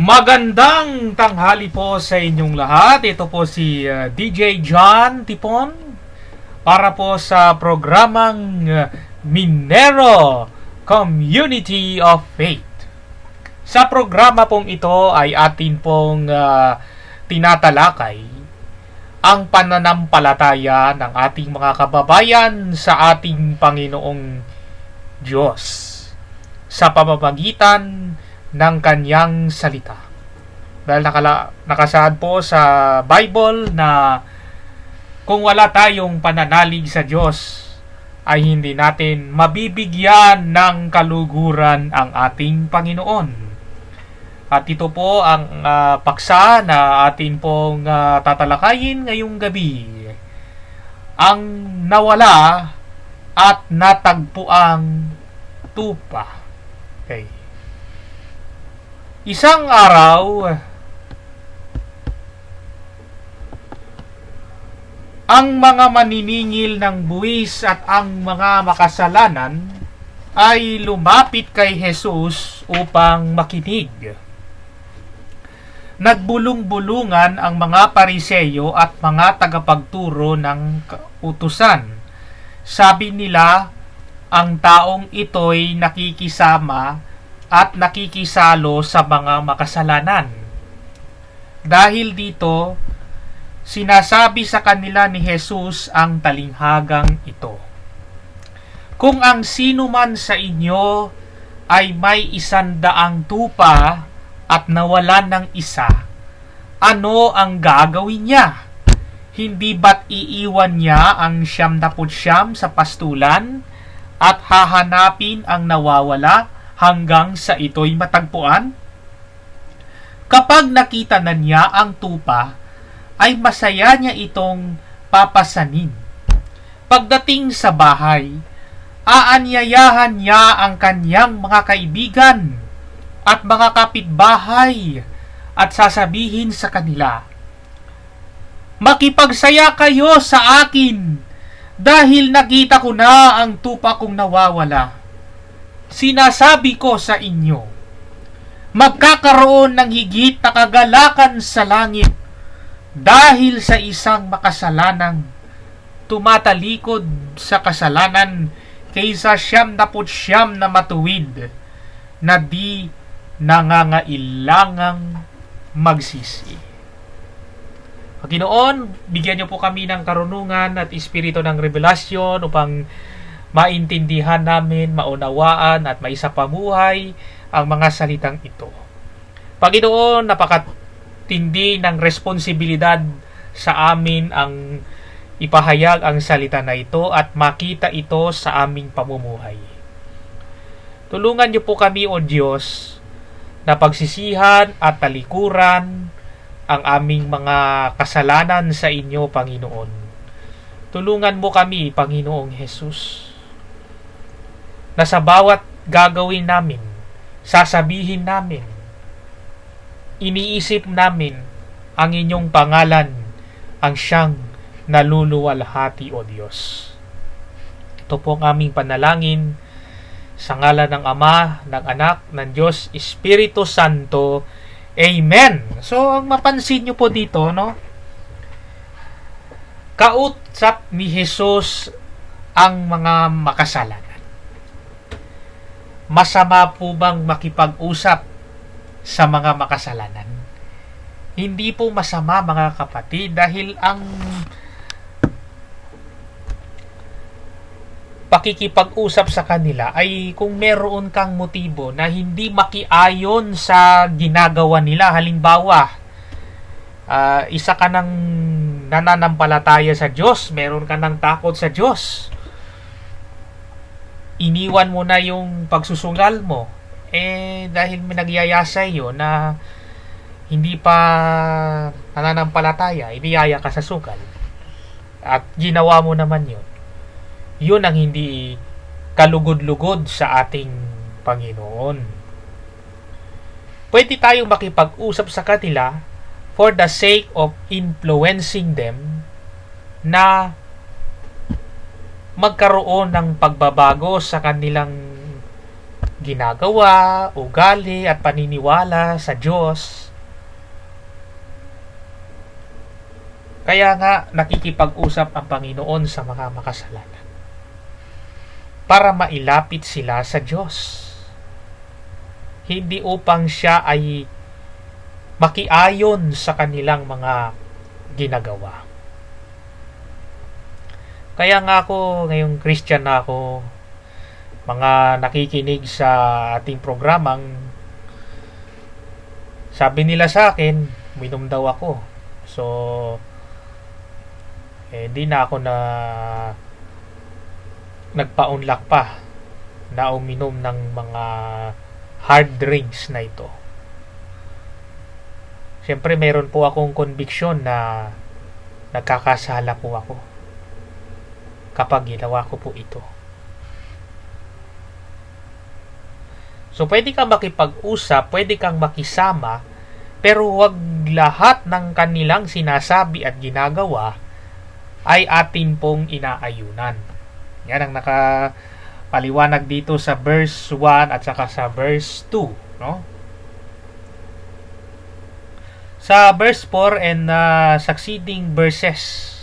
Magandang tanghali po sa inyong lahat. Ito po si DJ John Tipon para po sa programang Minero Community of Faith. Sa programa pong ito ay atin pong tinatalakay ang pananampalataya ng ating mga kababayan sa ating Panginoong Diyos sa pamamagitan ng kanyang salita. Dahil nakasaad po sa Bible na kung wala tayong pananalig sa Diyos ay hindi natin mabibigyan ng kaluguran ang ating Panginoon. At ito po ang paksa na atin pong tatalakayin ngayong gabi. Ang nawala at natagpuang tupa. Okay. Isang araw, ang mga maniningil ng buwis at ang mga makasalanan ay lumapit kay Jesus upang makinig. Nagbulong-bulungan ang mga Pariseyo at mga tagapagturo ng utusan. Sabi nila, ang taong ito'y nakikisama at nakikisalo sa mga makasalanan. Dahil dito, sinasabi sa kanila ni Jesus ang talinghagang ito. Kung ang sino man sa inyo ay may 100 tupa at nawalan ng isa, ano ang gagawin niya? Hindi ba't iiwan niya ang 99 sa pastulan at hahanapin ang nawawala hanggang sa ito'y matagpuan? Kapag nakita na niya ang tupa, ay masaya niya itong papasanin. Pagdating sa bahay, aanyayahan niya ang kanyang mga kaibigan at mga kapitbahay at sasabihin sa kanila, makipagsaya kayo sa akin dahil nakita ko na ang tupa kong nawawala. Sinasabi ko sa inyo, magkakaroon ng higit na kagalakan sa langit dahil sa isang makasalanang tumatalikod sa kasalanan kaysa 99 na matuwid na di nangangailangang magsisi. Panginoon, bigyan niyo po kami ng karunungan at espiritu ng revelasyon upang maintindihan namin, maunawaan at maisapamuhay ang mga salitang ito. Panginoon, napakatindi ng responsibilidad sa amin ang ipahayag ang salita na ito at makita ito sa aming pamumuhay. Tulungan niyo po kami, O Diyos, na pagsisihan at talikuran ang aming mga kasalanan sa inyo, Panginoon. Tulungan mo kami, Panginoong Jesus, na sa bawat gagawin namin, sasabihin namin, iniisip namin ang inyong pangalan, ang siyang naluluwalhati, O Diyos. Ito po ang aming panalangin sa ngalan ng Ama, ng Anak, ng Diyos, Espiritu Santo. Amen. So, ang mapansin nyo po dito, no? Kausap ni Jesus ang mga makasalanan. Masama po bang makipag-usap sa mga makasalanan? Hindi po masama, mga kapatid, dahil ang pakikipag-usap sa kanila ay kung meron kang motibo na hindi makiayon sa ginagawa nila. Halimbawa, isa ka ng nananampalataya sa Diyos, meron ka ng takot sa Diyos, iniwan mo na yung pagsusungal mo, dahil may nagyaya sa iyo na hindi pa nananampalataya, iniyaya ka sa sugal, at ginawa mo naman yun ang hindi kalugod-lugod sa ating Panginoon. Pwede tayong makipag-usap sa kanila for the sake of influencing them na magkaroon ng pagbabago sa kanilang ginagawa, ugali at paniniwala sa Diyos. Kaya nga nakikipag-usap ang Panginoon sa mga makasalanan para mailapit sila sa Diyos. Hindi upang siya ay makiayon sa kanilang mga ginagawa. Kaya nga ako, ngayong Christian na ako, mga nakikinig sa ating programang, sabi nila sa akin, minom daw ako. So, hindi na ako na nagpaunlak pa na uminom ng mga hard drinks na ito. Siyempre, meron po akong conviction na nagkakasala po ako kapag ginawa ko po ito. So, pwede kang makipag-usap, pwede kang makisama, pero wag lahat ng kanilang sinasabi at ginagawa ay atin pong inaayunan. Yan ang nakapaliwanag dito sa verse 1 at saka sa verse 2, no? Sa verse 4 and succeeding verses,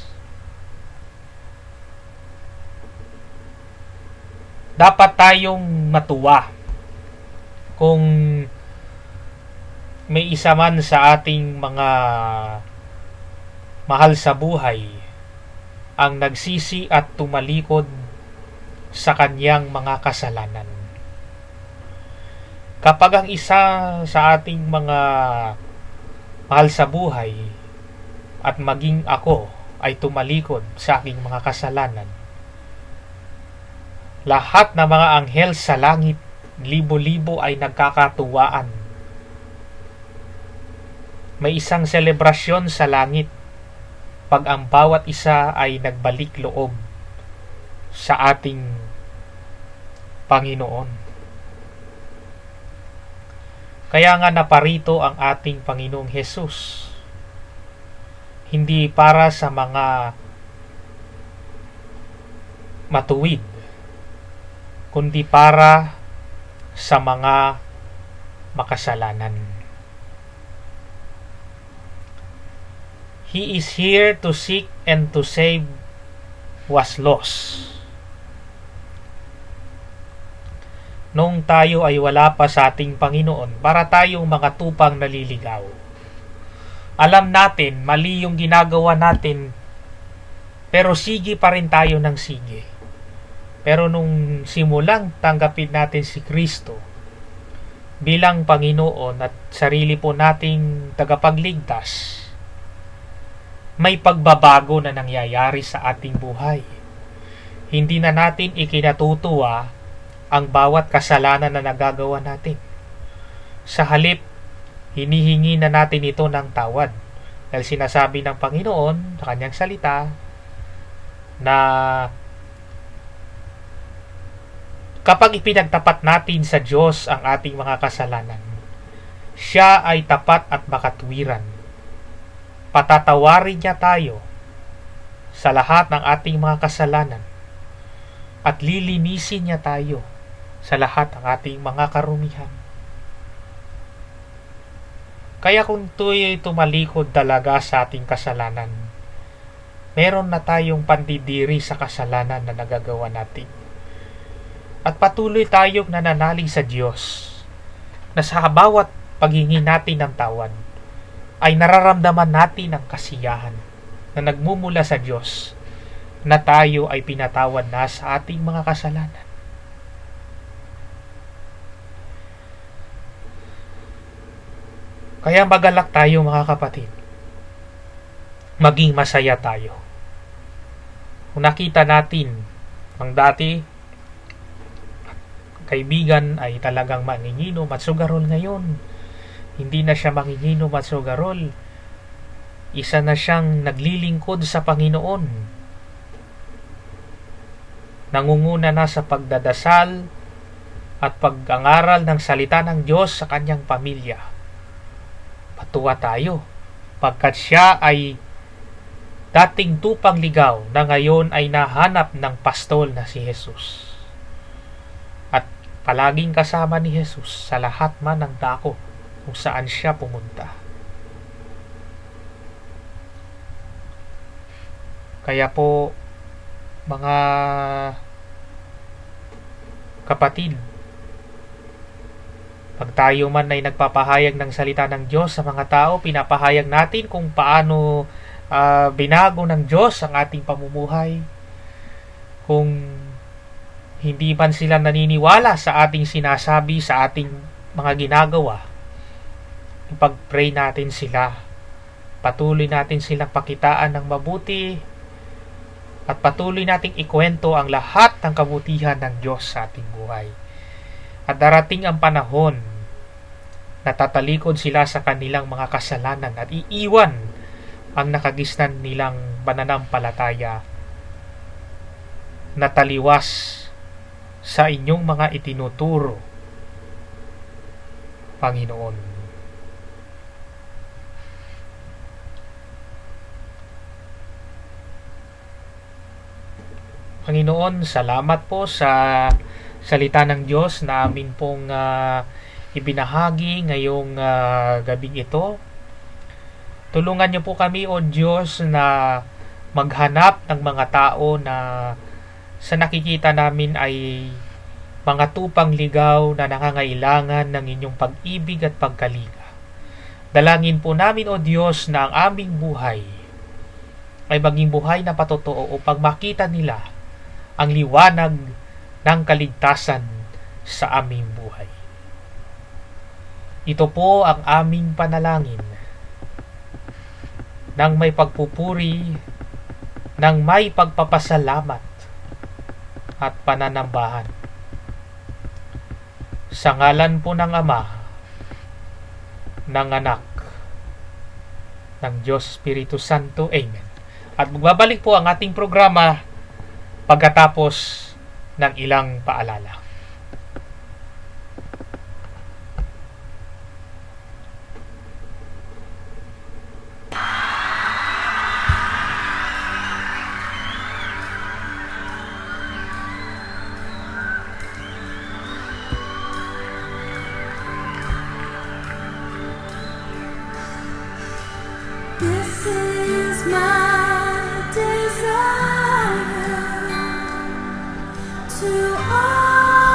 dapat tayong matuwa kung may isa man sa ating mga mahal sa buhay ang nagsisi at tumalikod sa kanyang mga kasalanan. Kapag ang isa sa ating mga mahal sa buhay at maging ako ay tumalikod sa aking mga kasalanan, lahat ng mga anghel sa langit, libo-libo ay nagkakatuwaan. May isang selebrasyon sa langit pag ang bawat isa ay nagbalik loob sa ating Panginoon. Kaya nga naparito ang ating Panginoong Hesus, hindi para sa mga matuwid, kundi para sa mga makasalanan. He is here to seek and to save was lost. Nung tayo ay wala pa sa ating Panginoon, para tayong mga tupang naliligaw. Alam natin, mali yung ginagawa natin, pero sige pa rin tayo ng sige. Pero nung simulang tanggapin natin si Kristo bilang Panginoon at sarili po nating tagapagligtas, may pagbabago na nangyayari sa ating buhay. Hindi na natin ikinatutuwa ang bawat kasalanan na nagagawa natin. Sa halip, hinihingi na natin ito ng tawad. Dahil sinasabi ng Panginoon sa kanyang salita na kapag ipinagtapat natin sa Diyos ang ating mga kasalanan, siya ay tapat at makatwiran. Patatawarin niya tayo sa lahat ng ating mga kasalanan at lilinisin niya tayo sa lahat ng ating mga karumihan. Kaya kung tayo'y tumalikod talaga sa ating kasalanan, meron na tayong pandidiri sa kasalanan na nagagawa natin. At patuloy tayong nananalig sa Diyos na sa bawat paghingi natin ng tawad ay nararamdaman natin ang kasiyahan na nagmumula sa Diyos na tayo ay pinatawad na sa ating mga kasalanan. Kaya magalak tayo mga kapatid. Maging masaya tayo. Kung nakita natin ang dati kaibigan ay talagang manginginom at sugarol ngayon, hindi na siya manginginom at sugarol. Isa na siyang naglilingkod sa Panginoon. Nangunguna na sa pagdadasal at pag-angaral ng salita ng Diyos sa kanyang pamilya. Patuwa tayo, pagkat siya ay dating tupang ligaw na ngayon ay nahanap ng pastol na si Jesus. At palaging kasama ni Jesus sa lahat man ng dako kung saan siya pumunta. Kaya po, mga kapatid, pag tayo man ay nagpapahayag ng salita ng Diyos sa mga tao, pinapahayag natin kung paano binago ng Diyos ang ating pamumuhay. Kung hindi man sila naniniwala sa ating sinasabi, sa ating mga ginagawa, ipag-pray natin sila. Patuloy natin silang pakitaan ng mabuti at patuloy nating ikwento ang lahat ng kabutihan ng Diyos sa ating buhay. At darating ang panahon na tatalikod sila sa kanilang mga kasalanan at iiwan ang nakagisnan nilang pananampalataya na taliwas sa inyong mga itinuturo, Panginoon. Panginoon, salamat po sa salita ng Diyos na amin pong ibinahagi ngayong gabing ito. Tulungan niyo po kami, O Diyos, na maghanap ng mga tao na sa nakikita namin ay mga tupang ligaw na nangangailangan ng inyong pag-ibig at pagkalinga. Dalangin po namin, O Diyos, na ang aming buhay ay maging buhay na patotoo upang makita nila ang liwanag ng kaligtasan sa aming buhay. Ito po ang aming panalangin nang may pagpupuri, nang may pagpapasalamat at pananambahan. Sa ngalan po ng Ama, ng Anak, ng Diyos Espiritu Santo. Amen. At magbabalik po ang ating programa pagkatapos ng ilang paalala. This is my desire to all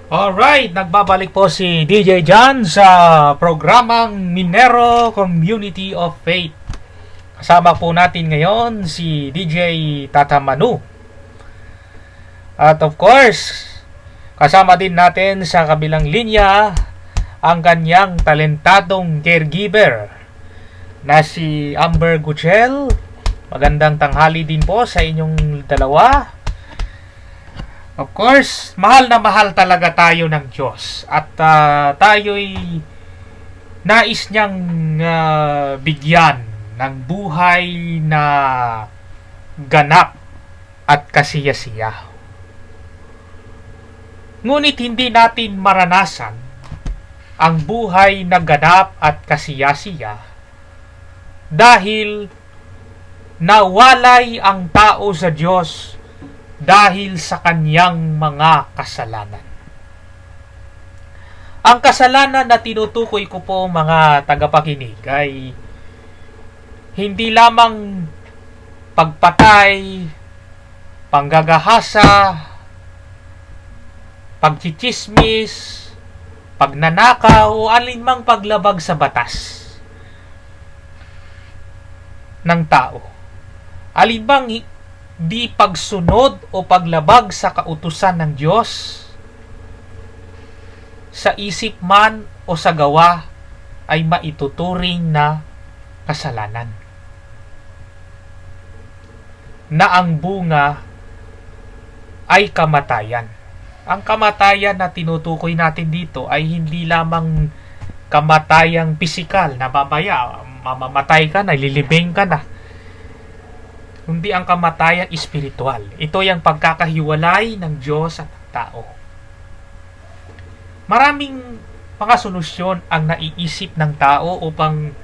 Alright, nagbabalik po si DJ John sa programang Minero Community of Faith. Kasama po natin ngayon si DJ Tata Manu. At of course, kasama din natin sa kabilang linya ang kanyang talentadong caregiver na si Amber Guchel. Magandang tanghali din po sa inyong dalawa. Of course, mahal na mahal talaga tayo ng Diyos. At tayo'y nais niyang bigyan ng buhay na ganap at kasiyasiya. Ngunit hindi natin maranasan ang buhay na ganap at kasiyasiya dahil nawalay ang tao sa Diyos dahil sa kanyang mga kasalanan. Ang kasalanan na tinutukoy ko po, mga tagapakinig, ay hindi lamang pagpatay, panggagahasa, pagchichismis, pagnanakaw o alinmang paglabag sa batas ng tao. Alinmang di pagsunod o paglabag sa kautusan ng Diyos sa isip man o sa gawa ay maituturing na kasalanan, na ang bunga ay kamatayan. Ang kamatayan na tinutukoy natin dito ay hindi lamang kamatayang pisikal na babaya, mamamatay ka na, lilibing ka na, kundi ang kamatayan espiritual. Ito yung pagkakahiwalay ng Diyos at ng tao. Maraming mga solusyon ang naiisip ng tao upang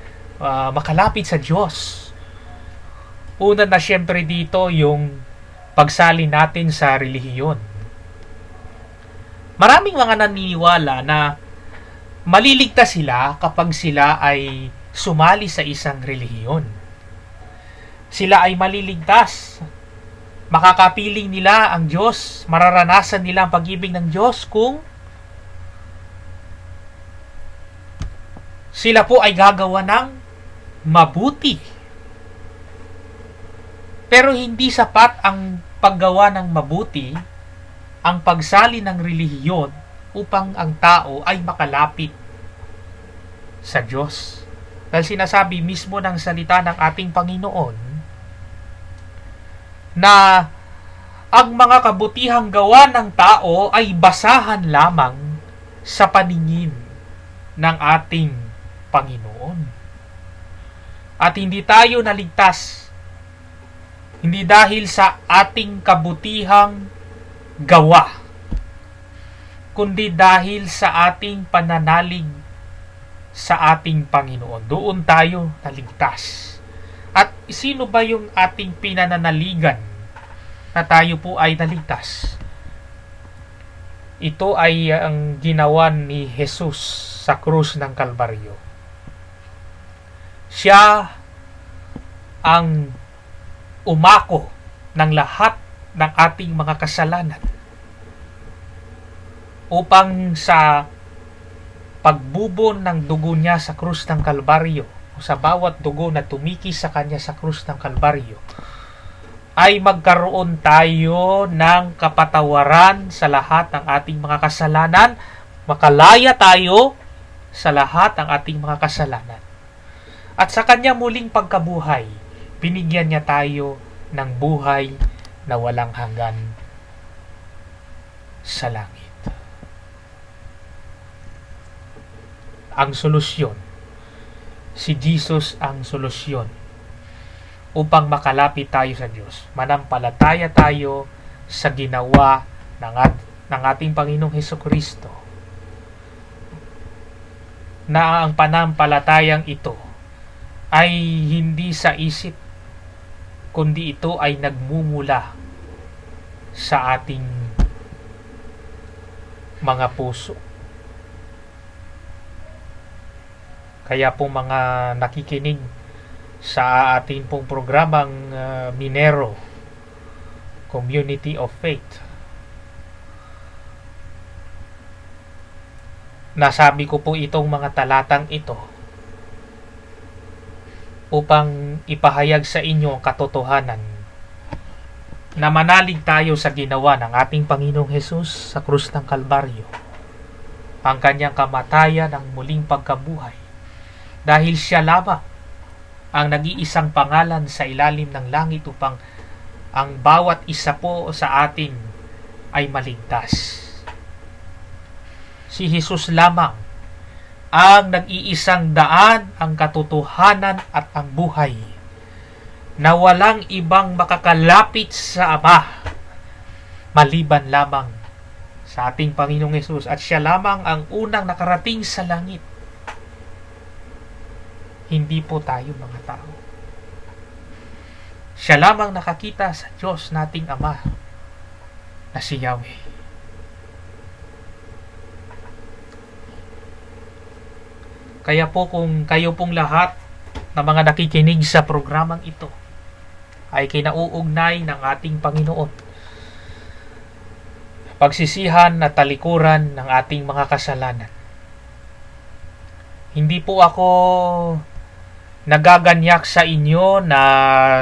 makalapit sa Diyos. Una na siyempre dito yung pagsali natin sa relihiyon. Maraming mga naniniwala na maliligtas sila kapag sila ay sumali sa isang relihiyon. Sila ay maliligtas. Makakapiling nila ang Diyos. Mararanasan nila ang pag-ibig ng Diyos kung sila po ay gagawa ng mabuti. Pero hindi sapat ang paggawa ng mabuti, ang pagsali ng relihiyon upang ang tao ay makalapit sa Diyos. Dahil sinasabi mismo ng salita ng ating Panginoon na ang mga kabutihang gawa ng tao ay basahan lamang sa paningin ng ating Panginoon. At hindi tayo naligtas hindi dahil sa ating kabutihang gawa, kundi dahil sa ating pananalig sa ating Panginoon. Doon tayo naligtas. At sino ba yung ating pinananaligan na tayo po ay naligtas? Ito ay ang ginawa ni Jesus sa krus ng Kalbaryo. Siya ang umako ng lahat ng ating mga kasalanan upang sa pagbubon ng dugo niya sa krus ng Kalbaryo, sa bawat dugo na tumikis sa kanya sa krus ng Kalbaryo, ay magkaroon tayo ng kapatawaran sa lahat ng ating mga kasalanan, makalaya tayo sa lahat ng ating mga kasalanan. At sa kanya muling pagkabuhay, binigyan niya tayo ng buhay na walang hanggan sa langit. Ang solusyon, si Jesus ang solusyon upang makalapit tayo sa Diyos. Manampalataya tayo sa ginawa ng ating Panginoong Hesukristo, na ang panampalatayang ito ay hindi sa isip, kundi ito ay nagmumula sa ating mga puso. Kaya po mga nakikinig sa ating pong programang Minero Community of Faith, Nasabi ko po itong mga talatang ito upang ipahayag sa inyo ang katotohanan na manalig tayo sa ginawa ng ating Panginoong Hesus sa krus ng Kalbaryo, ang kanyang kamatayan ng muling pagkabuhay, dahil siya lamang ang nag-iisang pangalan sa ilalim ng langit upang ang bawat isa po sa atin ay maligtas. Si Jesus lamang ang nag-iisang daan, ang katotohanan at ang buhay, na walang ibang makakalapit sa Ama maliban lamang sa ating Panginoong Hesus, at siya lamang ang unang nakarating sa langit. Hindi po tayo mga tao. Siya lamang nakakita sa Diyos nating Ama na si Yahweh. Kaya po kung kayo pong lahat na mga nakikinig sa programang ito ay kinauugnay ng ating Panginoon, pagsisihan at talikuran ng ating mga kasalanan, hindi po ako nagaganyak sa inyo na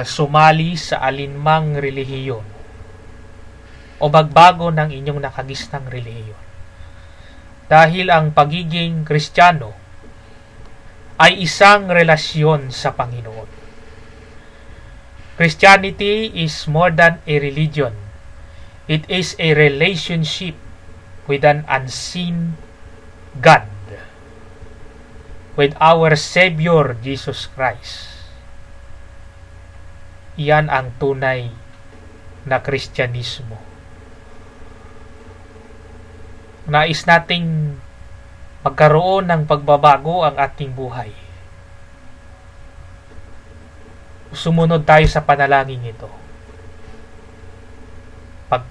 sumali sa alinmang relihiyon o magbago ng inyong nakagisnang relihiyon. Dahil ang pagiging Kristiyano ay isang relasyon sa Panginoon. Christianity is more than a religion. It is a relationship with an unseen God, with our Savior Jesus Christ. Iyan ang tunay na Kristyanismo. Nais nating magkaroon ng pagbabago ang ating buhay. Sumunod tayo sa panalangin ito. Pag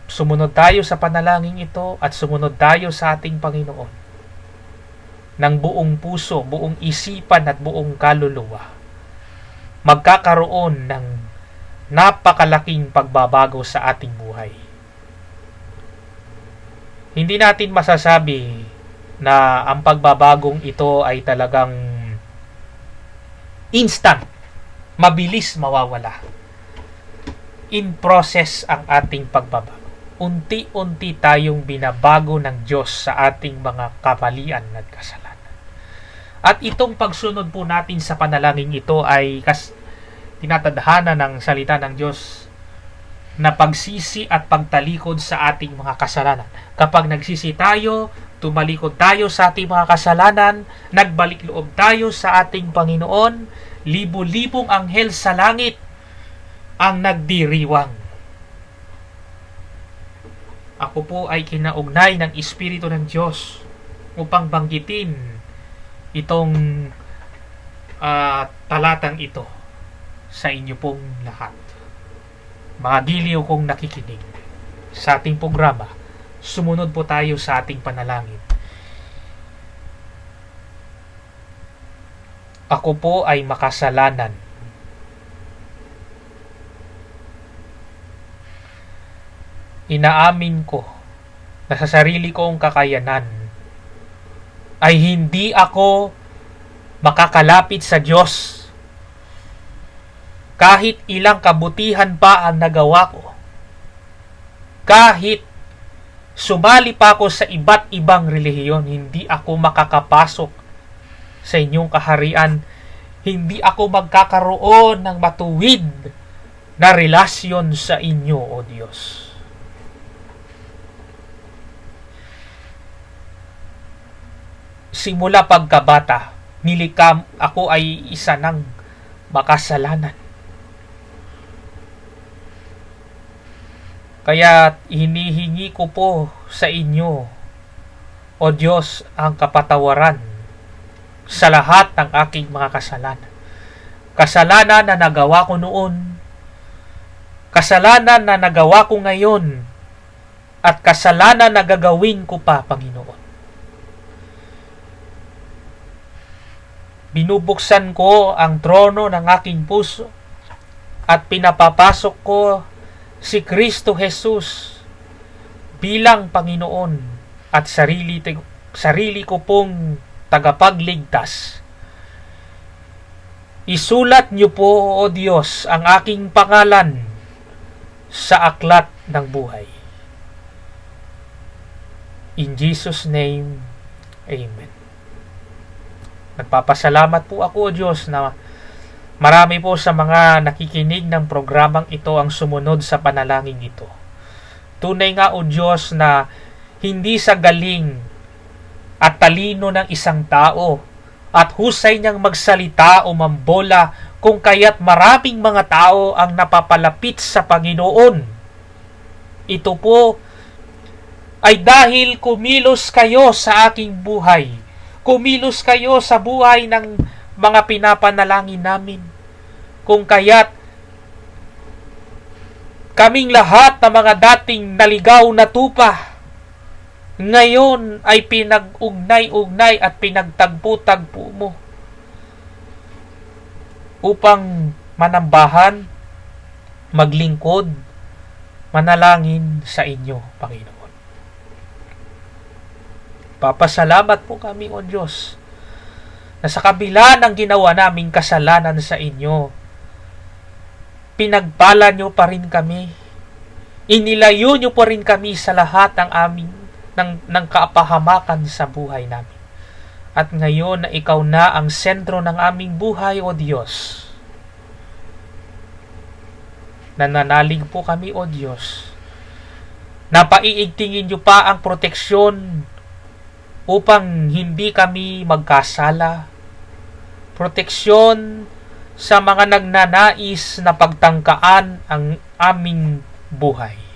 sumunod tayo sa panalangin ito at sumunod tayo sa ating Panginoon ng buong puso, buong isipan at buong kaluluwa, magkakaroon ng napakalaking pagbabago sa ating buhay. Hindi natin masasabi na ang pagbabagong ito ay talagang instant, mabilis mawawala. In process ang ating pagbabago. Unti-unti tayong binabago ng Diyos sa ating mga kamalian at kasalanan. At itong pagsunod po natin sa panalangin ito ay tinatadhana ng salita ng Diyos na pagsisi at pagtalikod sa ating mga kasalanan. Kapag nagsisi tayo, tumalikod tayo sa ating mga kasalanan, nagbalik loob tayo sa ating Panginoon, libo-libong anghel sa langit ang nagdiriwang. Ako po ay kinaugnay ng Espiritu ng Diyos upang banggitin itong talatang ito sa inyo pong lahat. Mga giliw kong nakikinig sa ating programa, sumunod po tayo sa ating panalangin. Ako po ay makasalanan. Inaamin ko na sa sarili kong kakayanan ay hindi ako makakalapit sa Diyos. Kahit ilang kabutihan pa ang nagawa ko, kahit sumali pa ako sa iba't ibang relihiyon, hindi ako makakapasok sa inyong kaharian. Hindi ako magkakaroon ng matuwid na relasyon sa inyo, O Diyos. Simula pagkabata, nilikha ako ay isa ng makasalanan. Kaya hinihingi ko po sa inyo, O Diyos, ang kapatawaran sa lahat ng aking mga kasalanan. Kasalanan na nagawa ko noon, kasalanan na nagawa ko ngayon, at kasalanan na gagawin ko pa, Panginoon. Binubuksan ko ang trono ng aking puso at pinapapasok ko si Kristo Jesus bilang Panginoon at sarili ko pong tagapagligtas. Isulat niyo po, O Diyos, ang aking pangalan sa aklat ng buhay. In Jesus' name, Amen. Nagpapasalamat po ako, O Diyos, na marami po sa mga nakikinig ng programang ito ang sumunod sa panalangin ito. Tunay nga, O Diyos, na hindi sa galing at talino ng isang tao at husay niyang magsalita o mambola kung kaya't maraming mga tao ang napapalapit sa Panginoon. Ito po ay dahil kumilos kayo sa aking buhay. Kumilos kayo sa buhay ng mga pinapanalangin namin. Kung kaya't kaming lahat na mga dating naligaw na tupa, ngayon ay pinag-ugnay-ugnay at pinagtagpo-tagpo mo upang manambahan, maglingkod, manalangin sa inyo, Panginoon. Papasalamat po kami, O Diyos, na sa kabila ng ginawa naming kasalanan sa inyo, pinagpala nyo pa rin kami. Inilayo nyo pa rin kami sa lahat ng aming ng kaapahamakan sa buhay namin. At ngayon na ikaw na ang sentro ng aming buhay, O Diyos, nananalig po kami, O Diyos, na paiigtingin nyo pa ang proteksyon upang hindi kami magkasala. Proteksyon sa mga nagnanais na pagtangkaan ang aming buhay.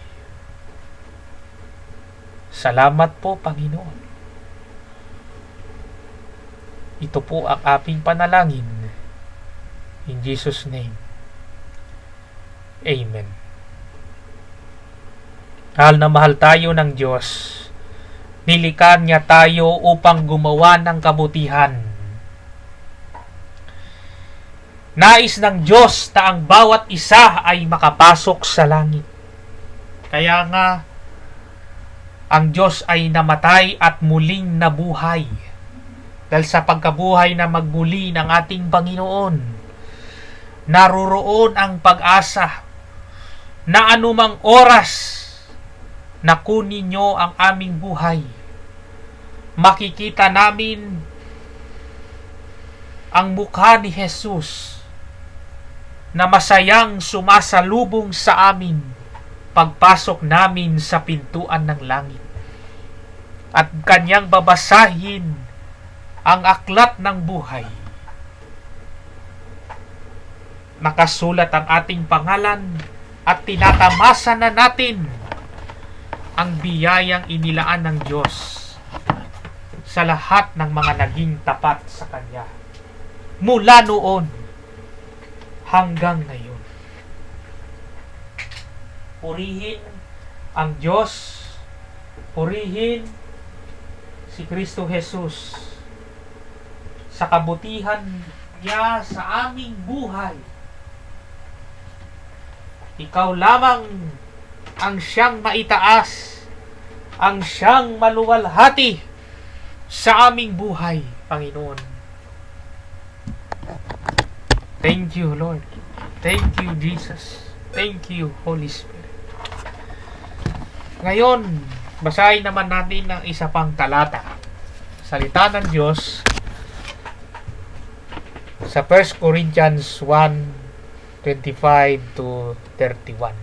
Salamat po, Panginoon. Ito po ang aming panalangin. In Jesus' name. Amen. Mahal na mahal tayo ng Diyos. Nilikha niya tayo upang gumawa ng kabutihan. Nais ng Diyos na ang bawat isa ay makapasok sa langit. Kaya nga, ang Diyos ay namatay at muling nabuhay. Dahil sa pagkabuhay na magmuli ng ating Panginoon, naroroon ang pag-asa na anumang oras na kunin nyo ang aming buhay, makikita namin ang mukha ni Jesus na masayang sumasalubong sa amin pagpasok namin sa pintuan ng langit. At kanyang babasahin ang aklat ng buhay. Nakasulat ang ating pangalan at tinatamasa na natin ang biyayang inilaan ng Diyos sa lahat ng mga naging tapat sa Kanya mula noon hanggang ngayon. Purihin ang Diyos, purihin si Kristo Jesus sa kabutihan niya sa aming buhay. Ikaw lamang ang siyang maitaas, ang siyang maluwalhati sa aming buhay, Panginoon. Thank you, Lord. Thank you, Jesus. Thank you, Holy Spirit. Ngayon, basahin naman natin ang isa pang talata. Salita ng Diyos sa 1 Corinthians 1:25 to 31.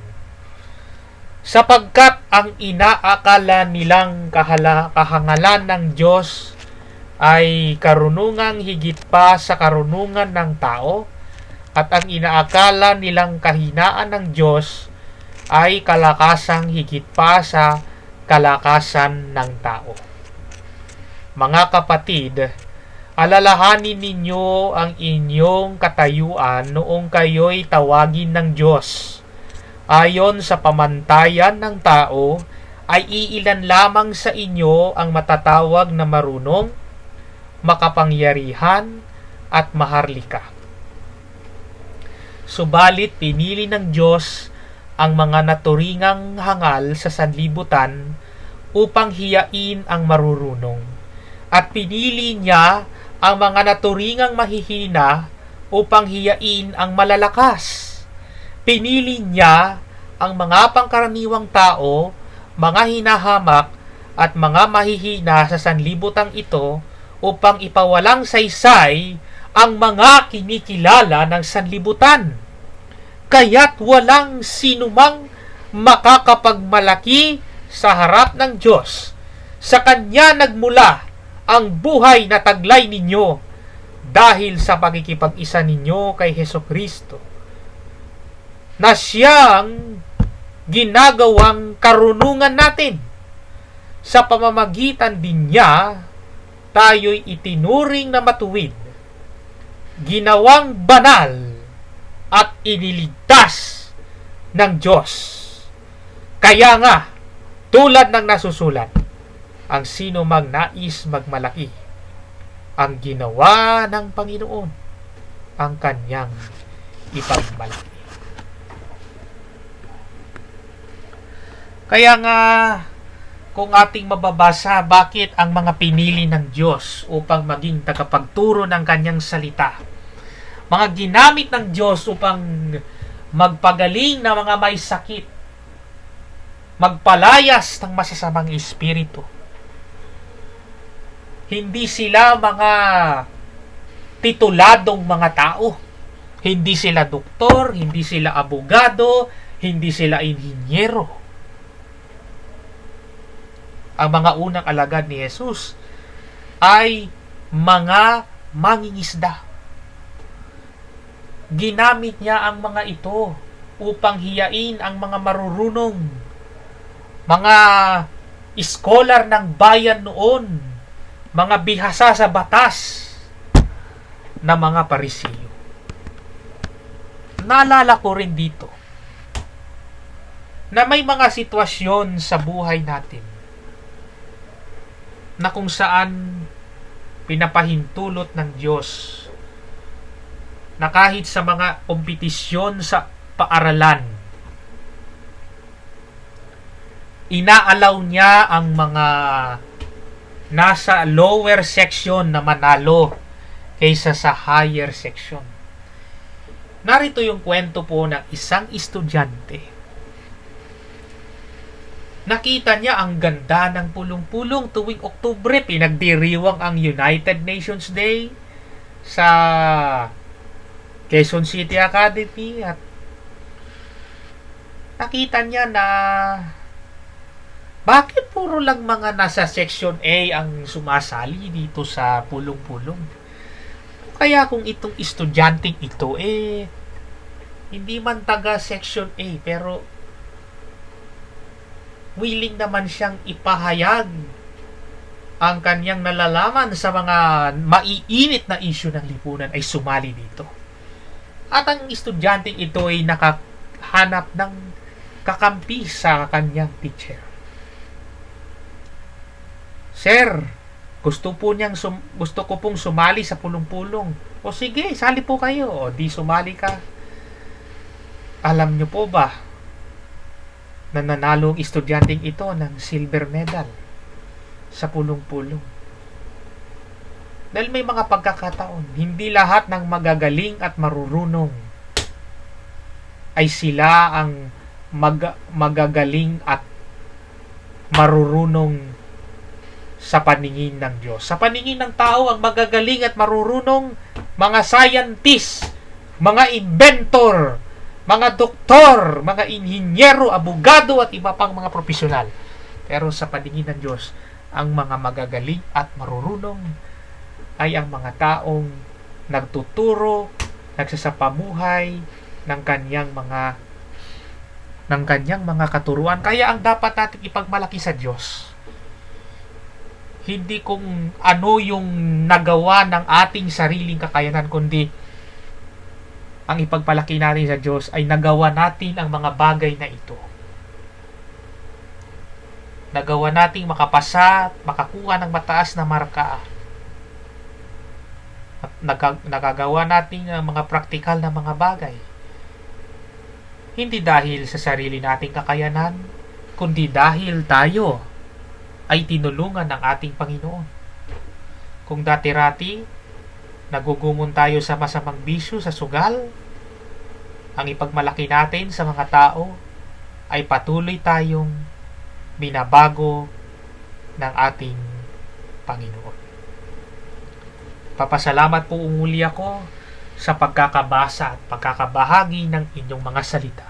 Sapagkat ang inaakala nilang kahangalan ng Diyos ay karunungang higit pa sa karunungan ng tao, at ang inaakala nilang kahinaan ng Diyos ay kalakasang higit pa sa kalakasan ng tao. Mga kapatid, alalahanin ninyo ang inyong katayuan noong kayo'y tawagin ng Diyos. Ayon sa pamantayan ng tao, ay iilan lamang sa inyo ang matatawag na marunong, makapangyarihan, at maharlika. Subalit pinili ng Diyos ang mga naturingang hangal sa sanlibutan upang hiyain ang marurunong. At pinili niya ang mga naturingang mahihina upang hiyain ang malalakas. Pinili niya ang mga pangkaraniwang tao, mga hinahamak at mga mahihina sa sanlibutan ito upang ipawalang saysay ang mga kinikilala ng sanlibutan. Kaya't walang sinumang makakapagmalaki sa harap ng Diyos. Sa Kanya nagmula ang buhay na taglay ninyo dahil sa pagkikipag-isa ninyo kay Hesukristo, na siyang ginagawang karunungan natin. Sa pamamagitan din niya, tayo'y itinuring na matuwid, ginawang banal, at iniligtas ng Diyos. Kaya nga, tulad ng nasusulat, ang sino mang nais magmalaki, ang ginawa ng Panginoon, ang kanyang ipagmalaki. Kaya nga, kung ating mababasa, bakit ang mga pinili ng Diyos upang maging tagapagturo ng kanyang salita, mga ginamit ng Diyos upang magpagaling ng mga may sakit, magpalayas ng masasamang espiritu. Hindi sila mga tituladong mga tao. Hindi sila doktor, hindi sila abogado, hindi sila inhinyero. Ang mga unang alagad ni Jesus ay mga mangingisda. Ginamit niya ang mga ito upang hiyain ang mga marurunong, mga iskolar ng bayan noon, mga bihasa sa batas na mga Parisiyo. Naalala ko rin dito na may mga sitwasyon sa buhay natin na kung saan pinapahintulot ng Diyos na kahit sa mga kompetisyon sa paaralan, inaalaw niya ang mga nasa lower section na manalo kaysa sa higher section. Narito yung kwento po ng isang estudyante. Nakita niya ang ganda ng pulong-pulong tuwing Oktubre. Pinagdiriwang ang United Nations Day sa Quezon City Academy at nakita niya na bakit puro lang mga nasa Section A ang sumasali dito sa pulong-pulong? Kaya kung itong estudyanteng ito, hindi man taga Section A, pero willing naman siyang ipahayag ang kanyang nalalaman sa mga maiinit na issue ng lipunan ay sumali dito. At ang estudyanteng ito ay nakahanap ng kakampi sa kanyang teacher. Sir, gusto ko pong sumali sa pulong-pulong. O sige, sali po kayo. O di sumali ka. Alam niyo po ba na nanalo ang estudyanteng ito ng silver medal sa pulong-pulong? Dahil may mga pagkakataon, hindi lahat ng magagaling at marurunong ay sila ang magagaling at marurunong sa paningin ng Diyos. Sa paningin ng tao, ang magagaling at marurunong mga scientist, mga inventor, mga doktor, mga inhinyero, abogado at iba pang mga profesional. Pero sa paningin ng Diyos, ang mga magagaling at marurunong ay ang mga taong nagtuturo, nagsasapamuhay ng kanyang mga katuruan. Kaya ang dapat nating ipagmalaki sa Diyos, hindi kung ano yung nagawa ng ating sariling kakayanan, kundi ang ipagpalaki natin sa Diyos ay nagawa natin ang mga bagay na ito. Nagawa nating makapasa, makakuha ng mataas na marka. At nagagawa natin ang mga praktikal na mga bagay. Hindi dahil sa sarili nating kakayanan, kundi dahil tayo ay tinulungan ng ating Panginoon. Kung dati-rati, nagugumon tayo sa masamang bisyo sa sugal, ang ipagmalaki natin sa mga tao ay patuloy tayong binabago ng ating Panginoon. Papasalamat po umuli ako sa pagkakabasa at pagkakabahagi ng inyong mga salita.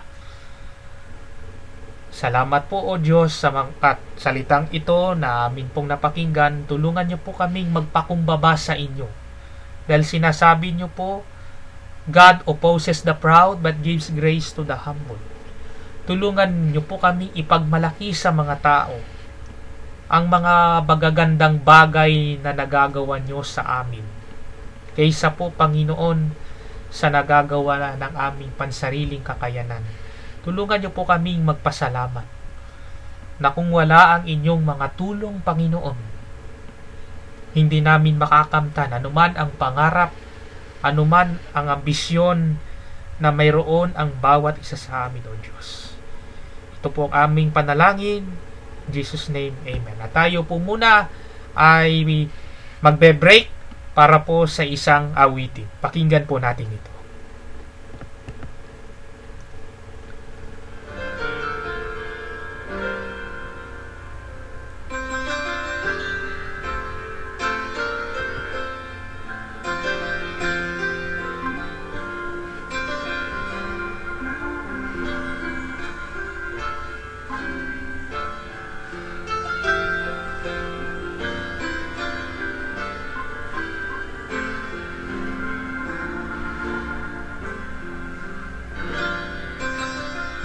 Salamat po o Diyos sa mga salitang ito na amin pong napakinggan. Tulungan niyo po kaming magpakumbaba sa inyo. Dahil sinasabi niyo po, God opposes the proud but gives grace to the humble. Tulungan niyo po kami ipagmalaki sa mga tao ang mga bagagandang bagay na nagagawa niyo sa amin. Kaysa po, Panginoon, sa nagagawa ng aming pansariling kakayanan. Tulungan niyo po kaming magpasalamat na kung wala ang inyong mga tulong, Panginoon, hindi namin makakamtan anuman ang pangarap, anuman ang ambisyon na mayroon ang bawat isa sa amin, O Diyos. Ito po ang aming panalangin. In Jesus' name, Amen. At tayo po muna ay magbe-break para po sa isang awitin. Pakinggan po natin ito.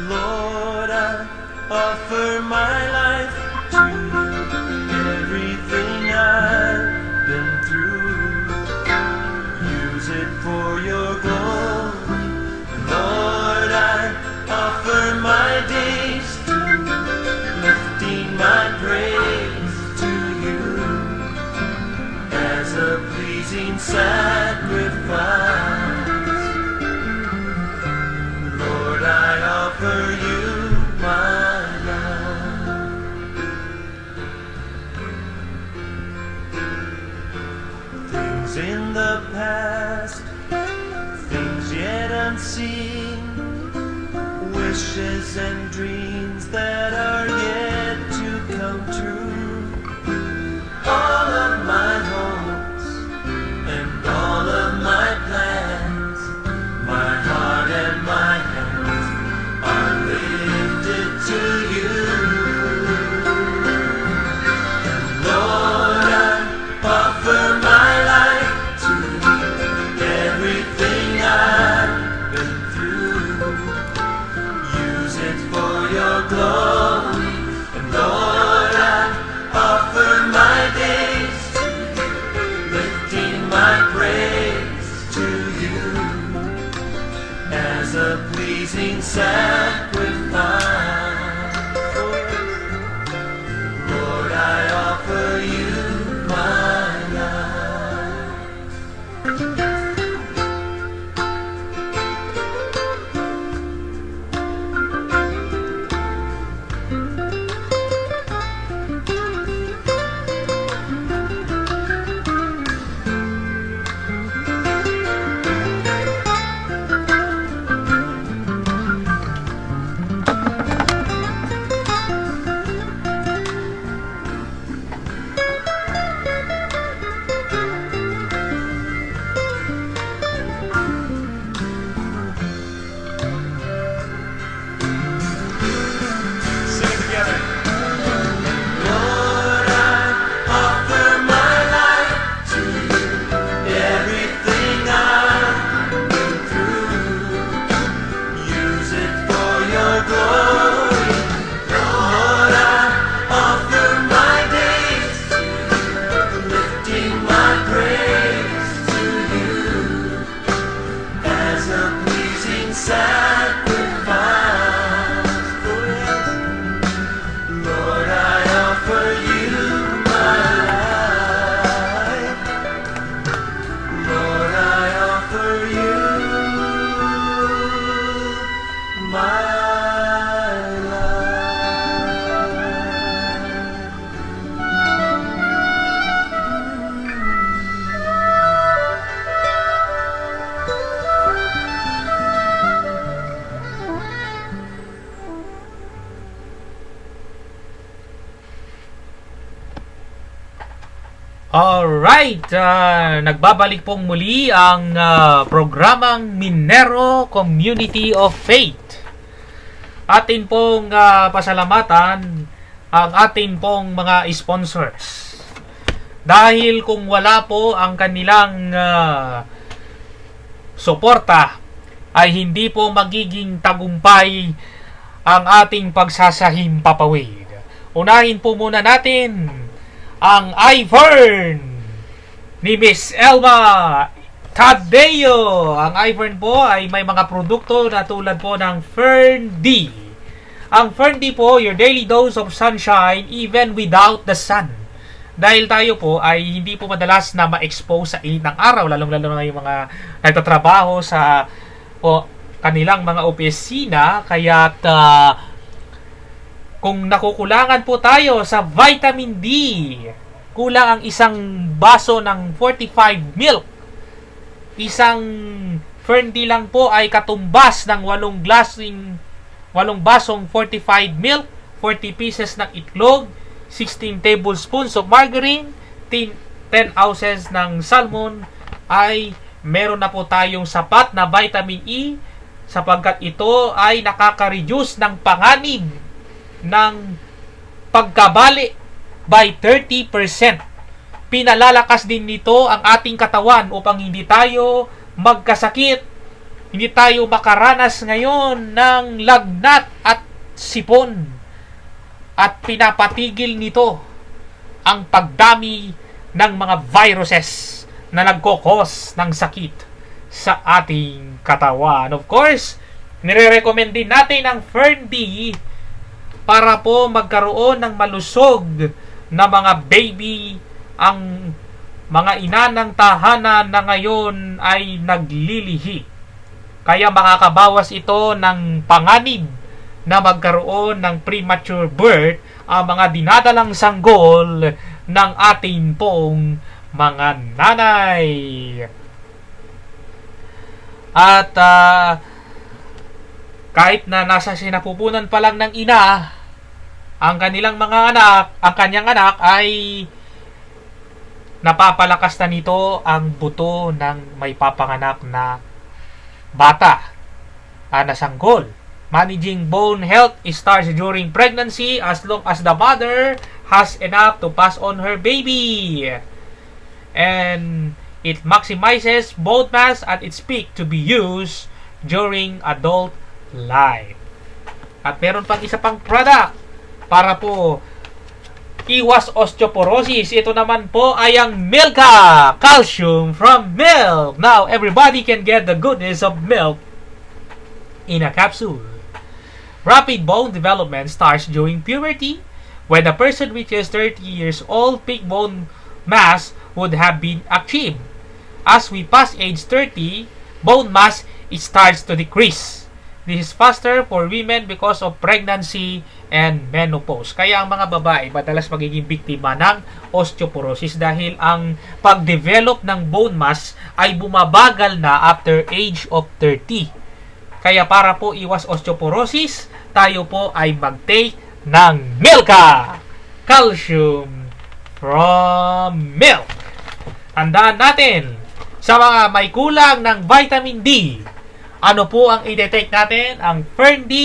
Lord, I offer my life to you. Everything I've been through, use it for your glory. Lord, I offer my days to you, lifting my praise to you as a pleasing sacrifice. I offer you my life. Things in the past, things yet unseen, wishes and dreams that are yet to come true. All of my hopes and all of my plans, my heart and my hands are lifted to you. And Lord, I offer my life to you. Everything I've been through, use it for your glory. And Lord, I offer my days to you, lifting my praise to you as a pleasing sacrifice. Lord, I offer you my life. Alright, nagbabalik pong muli ang programang Minero Community of Faith. Atin pong pasalamatan ang atin pong mga sponsors. Dahil kung wala po ang kanilang suporta, ay hindi po magiging tagumpay ang ating pagsasahim papawid. Unahin po muna natin ang iFern ni Miss Elma Tadeo. Ang iFern po ay may mga produkto na tulad po ng Fern D. Ang Fern D po, your daily dose of sunshine even without the sun. Dahil tayo po ay hindi po madalas na ma-expose sa init ng araw, lalong-lalo na yung mga nagtatrabaho sa kanilang mga opisina, kaya't kung nakukulangan po tayo sa vitamin D, kulang ang isang baso ng 45 milk. Isang Fern D lang po ay katumbas ng 8 basong 45 milk, 40 pieces ng itlog, 16 tablespoons of margarine, 10 ounces ng salmon, ay meron na po tayong sapat na vitamin E sapagkat ito ay nakaka-reduce ng panganib ng pagkabali by 30%. Pinalalakas din nito ang ating katawan upang hindi tayo magkasakit, hindi tayo makaranas ngayon ng lagnat at sipon. At pinapatigil nito ang pagdami ng mga viruses na nagkokos ng sakit sa ating katawan. Of course, nire-recommend din natin ang Fern D para po magkaroon ng malusog na mga baby ang mga ina ng tahanan na ngayon ay naglilihi. Kaya makakabawas ito ng panganib na magkaroon ng premature birth ang mga dinadalang sanggol ng atin pong mga nanay. At kahit na nasa sinapupunan pa lang ng ina ang kanyang anak ay napapalakas na nito ang buto ng may papanganak na bata na sanggol. Managing bone health starts during pregnancy as long as the mother has enough to pass on her baby. And it maximizes bone mass at its peak to be used during adult life. At meron pang isa pang product para po iwas osteoporosis. Ito naman po ay ang Milka Calcium from milk. Now, everybody can get the goodness of milk in a capsule. Rapid bone development starts during puberty. When a person reaches 30 years old, peak bone mass would have been achieved. As we pass age 30, bone mass starts to decrease. This is faster for women because of pregnancy and menopause. Kaya ang mga babae madalas magiging biktima ng osteoporosis dahil ang pag-develop ng bone mass ay bumabagal na after age of 30. Kaya para po iwas osteoporosis, tayo po ay mag-take ng Milka Calcium from milk. Tandaan natin, sa mga may kulang ng vitamin D, ano po ang i-detect natin? Ang Fern D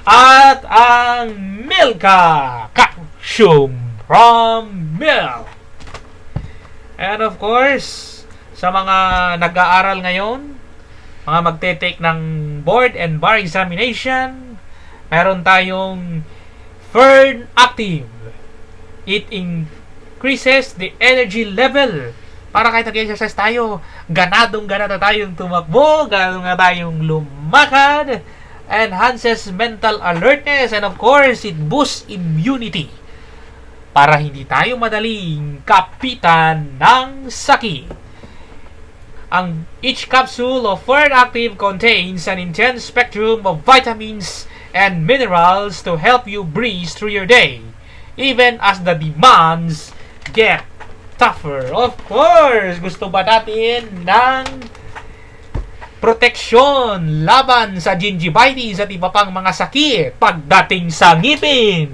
at ang Milka Calcium from milk. And of course, sa mga nag-aaral ngayon, mga magte-take ng board and bar examination, meron tayong Fern Active. It increases the energy level. Para kahit nag-exercise tayo, ganadong-ganada tayong tumakbo, ganadong tayong lumakad, enhances mental alertness, and of course, it boosts immunity para hindi tayo madaling kapitan ng sakit. Each capsule of Fern Active contains an intense spectrum of vitamins and minerals to help you breeze through your day, even as the demands get tougher. Of course, gusto ba natin ng proteksyon laban sa gingivitis at iba pang mga sakit pagdating sa ngipin?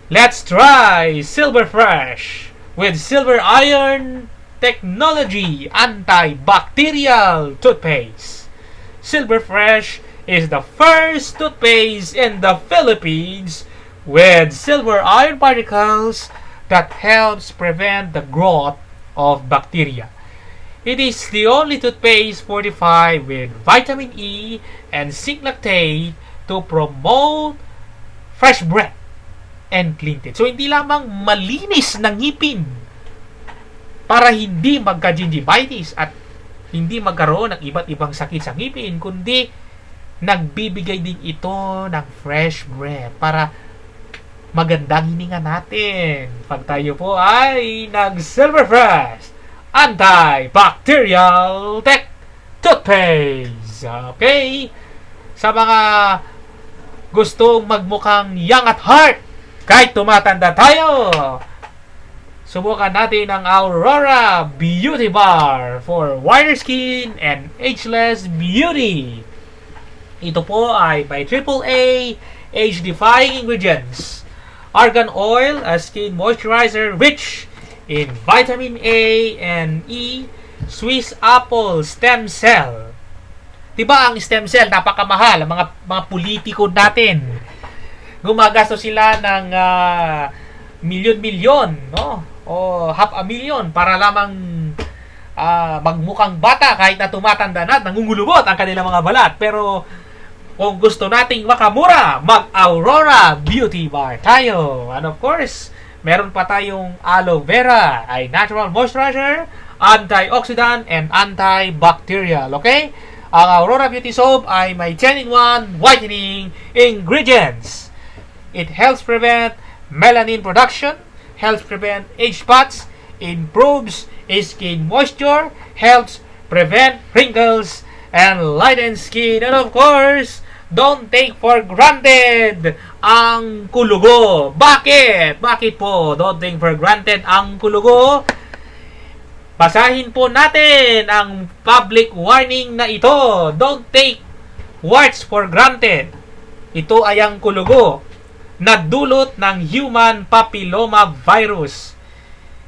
Let's try Silver Fresh with silver iron technology antibacterial toothpaste. Silver Fresh is the first toothpaste in the Philippines with silver iron particles that helps prevent the growth of bacteria. It is the only toothpaste fortified with vitamin E and zinc lactate to promote fresh breath and clean teeth. So, hindi lamang malinis ng ngipin para hindi magka-gingivitis at hindi magkaroon ng iba't ibang sakit sa ngipin, kundi nagbibigay din ito ng fresh breath para magandang hininga natin pag tayo po ay nag-Silver Fresh antibacterial toothpaste. Okay? Sa mga gustong magmukhang young at heart kahit tumatanda tayo, subukan natin ang Aurora Beauty Bar for whiter skin and ageless beauty. Ito po ay by AAA age-defying ingredients. Argan oil, a skin moisturizer rich in vitamin A and E, Swiss apple stem cell. Diba ang stem cell napakamahal, ang mga politiko natin. Gumagasto sila ng milyon-milyon, no? O half a million para lamang magmukhang bata kahit na tumatanda na at nangungulubot ang kanilang mga balat. Pero kung gusto nating makamura, mag-Aurora Beauty Bar tayo. And of course, meron pa tayong aloe vera, ay natural moisturizer, antioxidant, and antibacterial. Okay? Ang Aurora Beauty Soap ay may 10-in-1 whitening ingredients. It helps prevent melanin production, helps prevent age spots, improves skin moisture, helps prevent wrinkles, and lighten skin. And of course, don't take for granted ang kulugo. Bakit? Bakit po don't take for granted ang kulugo? Basahin po natin ang public warning na ito. Don't take warts for granted. Ito ay ang kulugo na dulot ng human papilloma virus.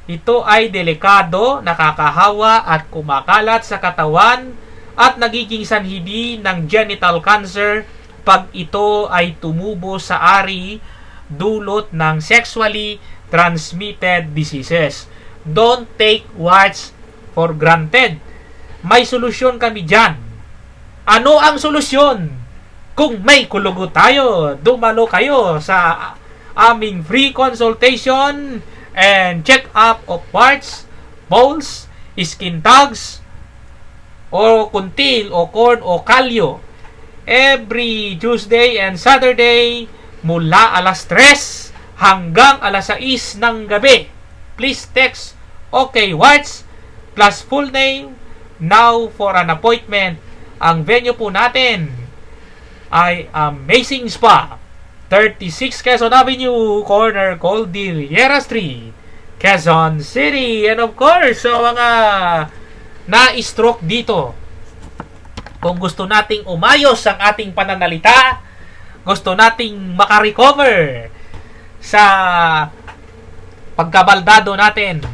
Ito ay delikado, nakakahawa at kumakalat sa katawan at nagiging sanhi ng genital cancer pag ito ay tumubo sa ari dulot ng sexually transmitted diseases. Don't take warts for granted. May solusyon kami dyan. Ano ang solusyon? Kung may kulugo tayo, dumalo kayo sa aming free consultation and check-up of warts, moles, skin tags, o kuntil, o corn, o kalyo every Tuesday and Saturday mula alas 3 hanggang alas 6 ng gabi. Please text OK Warts plus full name now for an appointment. Ang venue po natin ay Amazing Spa, 36 Quezon Avenue, corner Cordillera Street, Quezon City. And of course, so mga na-stroke dito, kung gusto nating umayos ang ating pananalita, gusto nating makarecover sa pagkabaldado natin,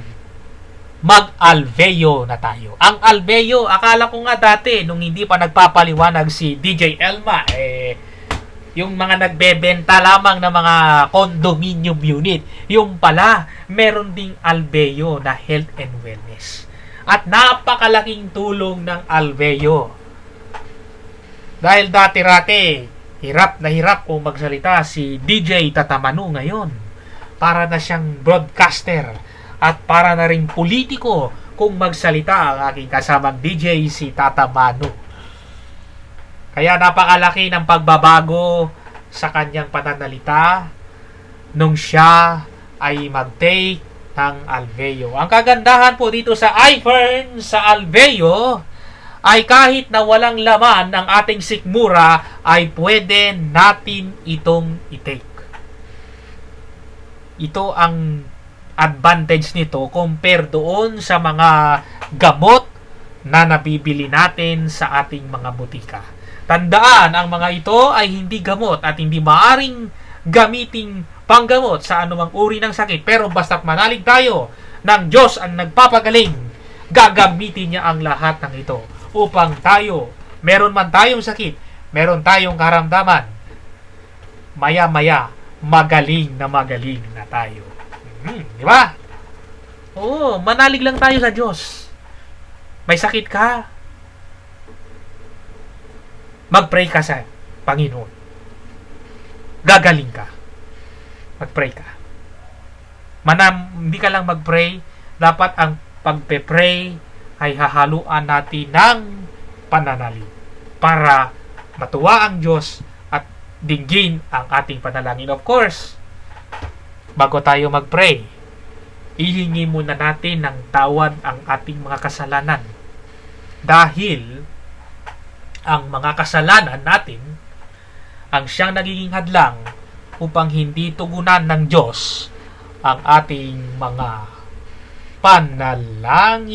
mag-Alveo na tayo. Ang Alveo, akala ko nga dati, nung hindi pa nagpapaliwanag si DJ Elma, yung mga nagbebenta lamang ng mga condominium unit, yung pala, meron ding Alveo na health and wellness. At napakalaking tulong ng Alveo. Dahil dati-rati, hirap na hirap kung magsalita si DJ Tatamanu ngayon. Para na siyang broadcaster at para na rin politiko kung magsalita ang aking kasamang DJ si Tatamanu. Kaya napakalaki ng pagbabago sa kanyang pananalita nung siya ay mag-take ng Alveo. Ang kagandahan po dito sa iFern sa Alveo ay kahit na walang laman ang ating sikmura ay pwede natin itong i-take. Ito ang advantage nito compare doon sa mga gamot na nabibili natin sa ating mga butika. Tandaan, ang mga ito ay hindi gamot at hindi maaring gamiting panggamot sa anumang uri ng sakit. Pero basta't manalig tayo ng Diyos ang nagpapagaling, gagamitin niya ang lahat ng ito upang tayo, meron man tayong sakit, meron tayong karamdaman, maya-maya, magaling na tayo. Di ba? Oo, manalig lang tayo sa Diyos. May sakit ka, mag-pray ka sa Panginoon. Gagaling ka. Mag-pray ka. Hindi ka lang mag-pray, dapat ang pagpe-pray ay hahaluan natin ng pananalig para matuwa ang Diyos at dinggin ang ating panalangin. Of course, bago tayo mag-pray, ihingi muna natin ng tawad ang ating mga kasalanan. Dahil ang mga kasalanan natin ang siyang nagiging hadlang upang hindi tugunan ng Diyos ang ating mga panalangin.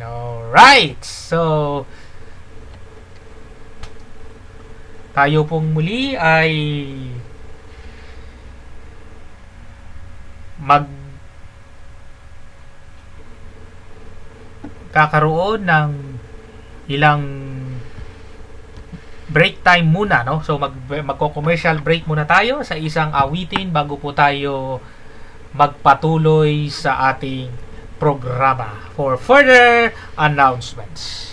Alright, so tayo pong muli ay kakaroon ng ilang break time muna, no? So magko-commercial break muna tayo sa isang awitin bago po tayo magpatuloy sa ating programa for further announcements.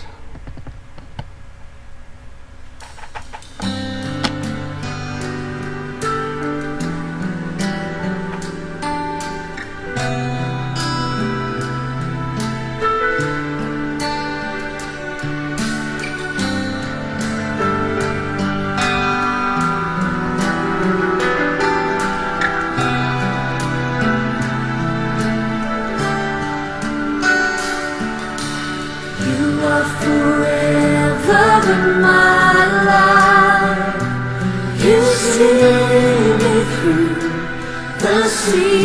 Sing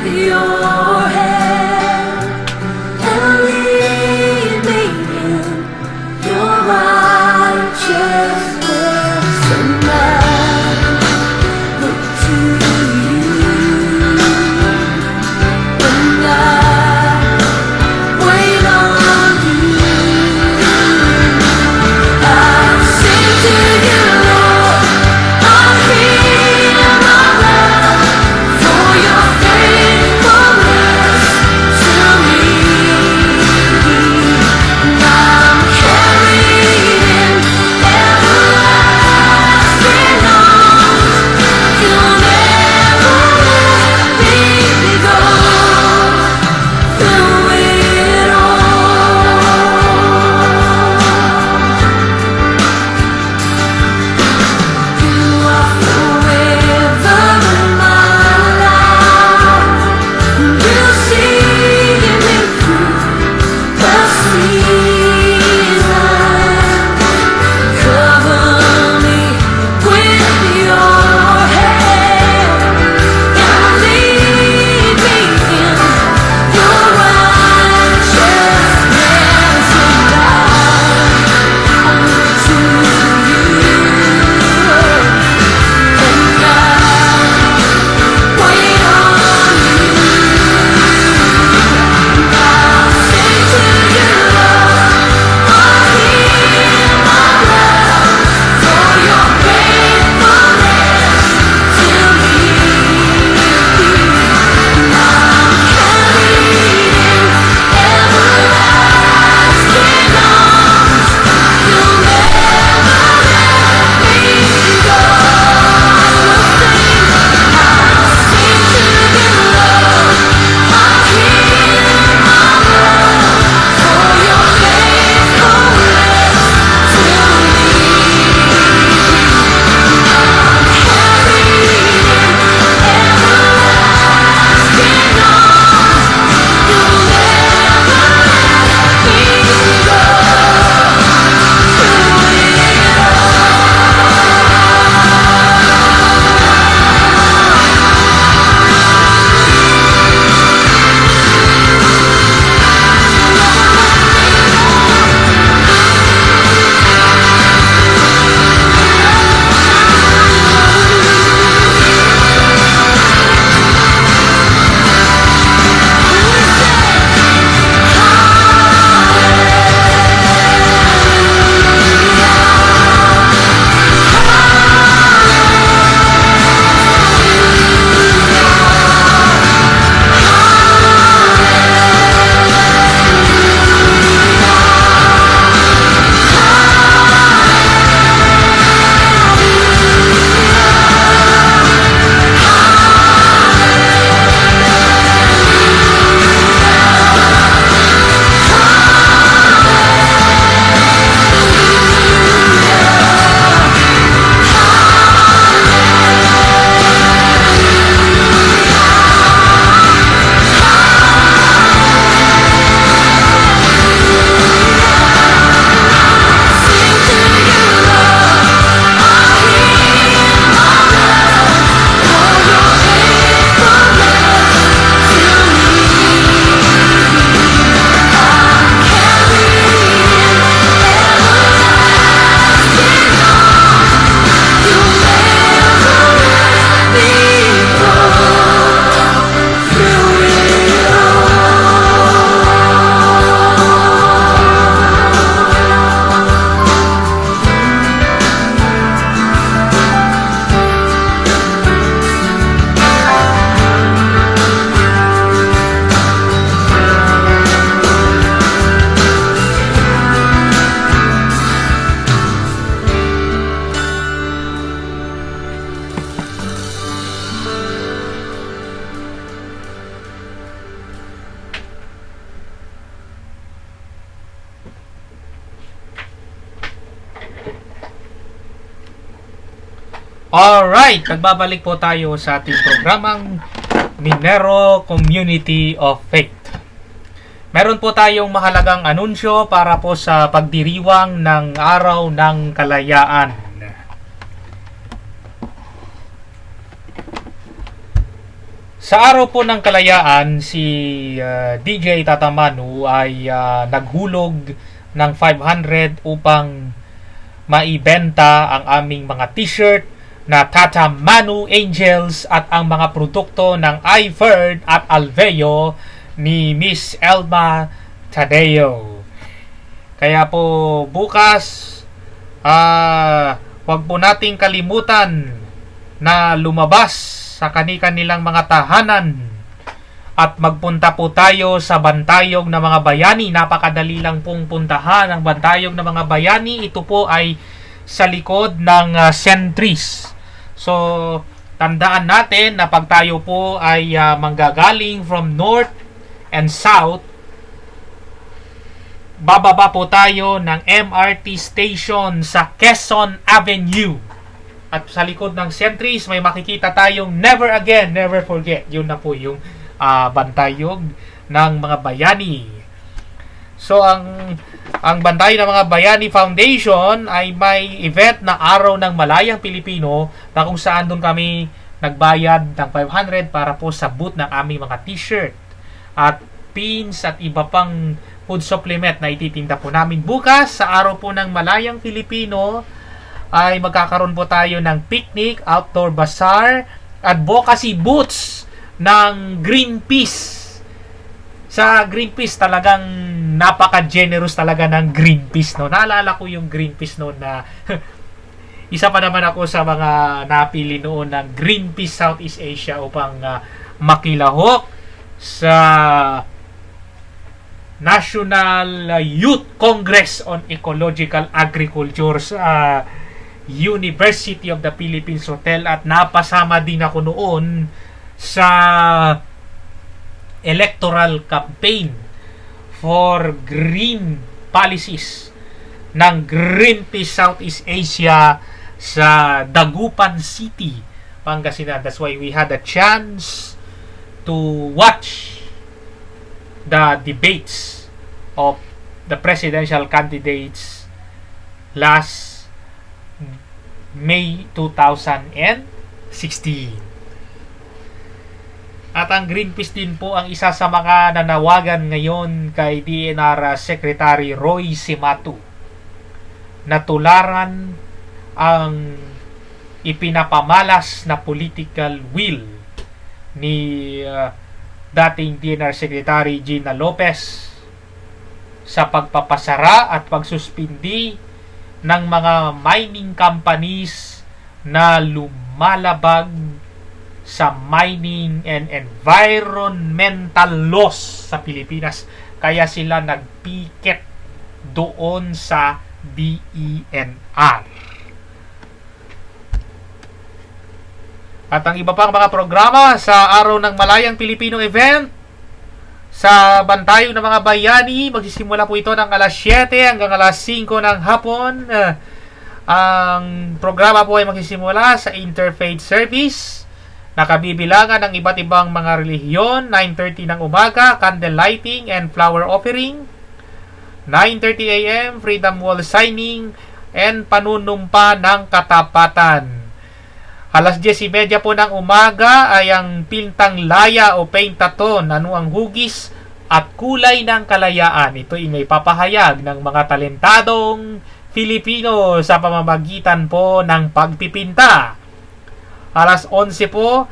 to you, Lord. Alright, nagbabalik po tayo sa ating programang Minero Community of Faith. Meron po tayong mahalagang anunsyo para po sa pagdiriwang ng Araw ng Kalayaan. Sa araw po ng Kalayaan, si DJ Tatamanu ay naghulog ng 500 upang maibenta ang aming mga t-shirt na Tatamanu Angels at ang mga produkto ng iFerd at Alveo ni Miss Elma Tadeo. Kaya po bukas, wag po nating kalimutan na lumabas sa kani-kanilang mga tahanan at magpunta po tayo sa Bantayog na mga bayani. Napakadali lang pong puntahan ang Bantayog na mga bayani. Ito po ay sa likod ng Sentries. So, tandaan natin na pag tayo po ay manggagaling from north and south, bababa po tayo ng MRT station sa Quezon Avenue. At sa likod ng Sentries, may makikita tayong Never Again, Never Forget. Yun na po yung Bantayog ng mga bayani. So, ang Bantay ng mga Bayani Foundation ay may event na Araw ng Malayang Pilipino na kung saan doon kami nagbayad ng 500 para po sa booth ng aming mga t-shirt at pins at iba pang food supplement na ititinda po namin. Bukas, sa Araw po ng Malayang Pilipino, ay magkakaroon po tayo ng picnic, outdoor bazaar, advocacy booths ng Greenpeace. Sa Greenpeace, talagang napaka-generous talaga ng Greenpeace, no? Naalala ko yung Greenpeace noon na isa pa naman ako sa mga napili noon ng Greenpeace Southeast Asia upang makilahok sa National Youth Congress on Ecological Agriculture sa University of the Philippines Hotel, at napasama din ako noon sa electoral campaign for green policies ng Greenpeace Southeast Asia sa Dagupan City, Pangasinan. That's why we had a chance to watch the debates of the presidential candidates last May 2016. At ang Greenpeace din po ang isa sa mga nanawagan ngayon kay DNR Secretary Roy Cimatu na tularan ang ipinapamalas na political will ni dating DNR Secretary Gina Lopez sa pagpapasara at pagsuspindi ng mga mining companies na lumalabag sa mining and environmental laws sa Pilipinas. Kaya sila nagpiket doon sa DENR. At ang iba pang mga programa sa Araw ng Malayang Pilipino event sa Bantayog ng mga bayani, magsisimula po ito ng alas 7 hanggang alas 5 ng hapon. Ang programa po ay magsisimula sa Interfaith Service, nakabibilangan ng iba't ibang mga relihiyon. 9:30 ng umaga, candle lighting and flower offering. 9:30 a.m., freedom wall signing and panunumpa ng katapatan. Alas 10:30 po ng umaga ay ang pintang laya o paint-a-thon, ano ang hugis at kulay ng kalayaan. Ito ay may papahayag ng mga talentadong Filipino sa pamamagitan po ng pagpipinta. Alas 11 po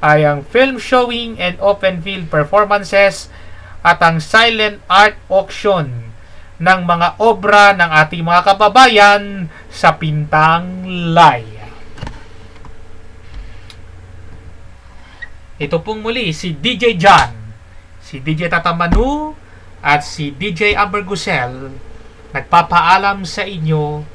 ay ang film showing and open field performances at ang silent art auction ng mga obra ng ating mga kababayan sa Pintang Laya. Ito pong muli si DJ John, si DJ Tatamanu at si DJ Amber Gusel nagpapaalam sa inyo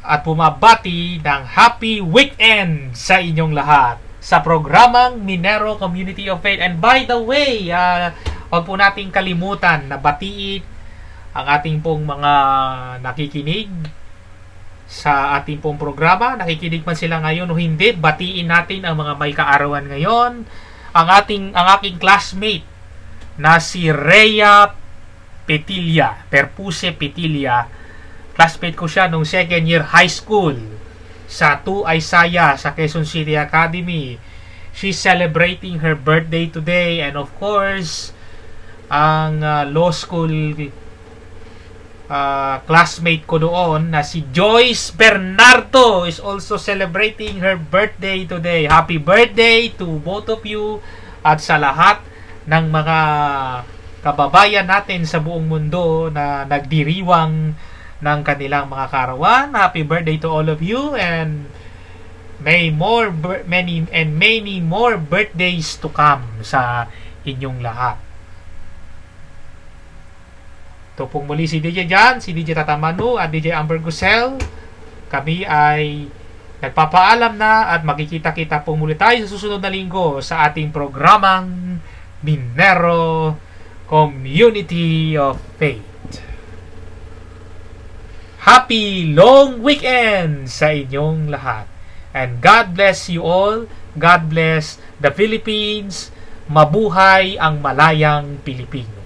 at bumabati ng happy weekend sa inyong lahat sa programang Minero Community of Faith. And by the way, huwag po nating kalimutan na batiin ang ating pong mga nakikinig sa ating pong programa. Nakikinig man sila ngayon o hindi, batiin natin ang mga may kaarawan ngayon. Ang aking classmate na si Rhea Petilla, Perpuse Petilla. Classmate ko siya nung second year high school sa 2 Isaiah sa Quezon City Academy. She's celebrating her birthday today, and of course, ang law school classmate ko doon na si Joyce Bernardo is also celebrating her birthday today. Happy birthday to both of you at sa lahat ng mga kababayan natin sa buong mundo na nagdiriwang ng kanilang mga karawan. Happy birthday to all of you, and many more birthdays to come sa inyong lahat. Ito pong muli si DJ Jan, si DJ Tatamanu at DJ Amber Gusel. Kami ay nagpapaalam na at makikita-kita pong muli tayo sa susunod na linggo sa ating programang Minero Community of Faith. Happy long weekend sa inyong lahat. And God bless you all. God bless the Philippines. Mabuhay ang malayang Pilipino.